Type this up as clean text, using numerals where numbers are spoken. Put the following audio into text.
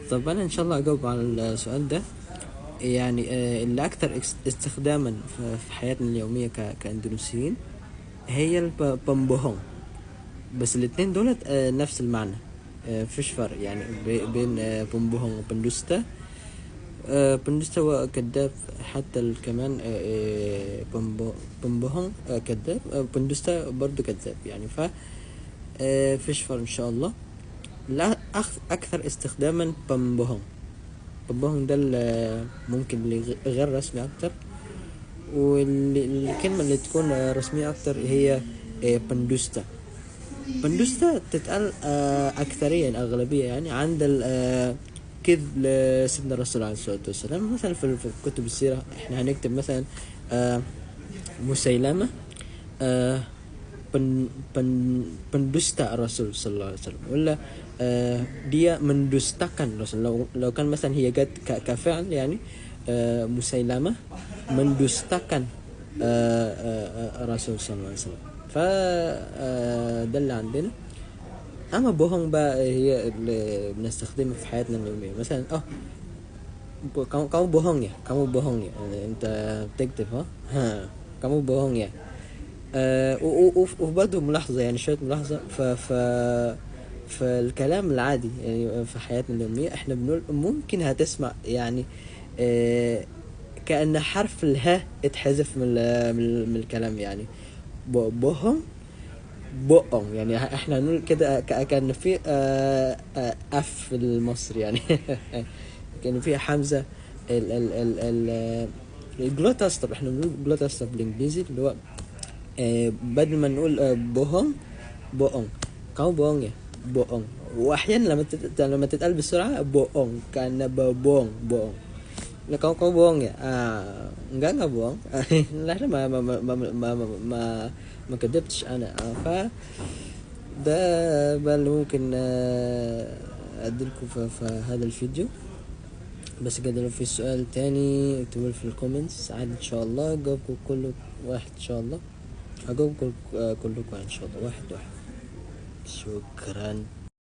طب انا ان شاء الله اجاوب على السؤال ده. يعني اللي اكثر استخداما في حياتنا اليوميه كاندونيسيين هي البامبوهون. بس الاتنين دولت نفس المعنى. فيش فرق يعني بين بامبوهون وبندوستا. بندوستا هو كذاب، حتى كمان بامبوهون كذاب، بندوستا برضو كذاب يعني. ف فيش فرق ان شاء الله. لا اكثر استخداما بامبوهون. بامبوهون ده ممكن اللي غير رسمي اكتر، والكلمة اللي تكون رسمية اكتر هي بندوستا. بندوستا تتقال اكثريا اغلبية يعني عند كذب لسيدنا الرسول عليه الصلاة والسلام. مثلا في كتب السيرة احنا هنكتب مثلا مسيلمة بندوستا الرسول صلى الله عليه وسلم، ولا dia mendustakan Rasul. لو كان مثلا هي جت كفعل يعني مسيلمة mendustakan الرسول صلى الله عليه وسلم. فده اللي عندنا. اما بوهون بقى هي اللي بنستخدمها في حياتنا اليومية. مثلا kamu bohong ya, kamu bohong ya. انت بتكذب ها kamu bohong ya. وبرضه ملاحظة يعني شوية ملاحظة في الكلام العادي يعني في حياتنا اليومية. احنا بنقول ممكن هتسمع يعني كأن حرف الها اتحذف من الكلام يعني. بوهم بؤم يعني. احنا نقول كده كأن في اف في المصري يعني. كأن في حمزة الجلوتاس. طب احنا بنقول جلوتاس بالانجليزي اللي هو بدل ما نقول بوهم بؤم. كاو بوم ya بؤم. واحيانا لما تتقال بسرعة بؤم كأن بوم بؤم. Nah, kamu bohong ya? Enggak bohong. لا ما كذبتش انا. ده بقى اللي ممكن اديلكم في هذا الفيديو. بس كده لو في سؤال تاني اكتبوا في الكومنتس عادي ان شاء الله. جاوبكم كل واحد ان شاء الله. هجاوبكم كلكم ان شاء الله واحد. شكرا.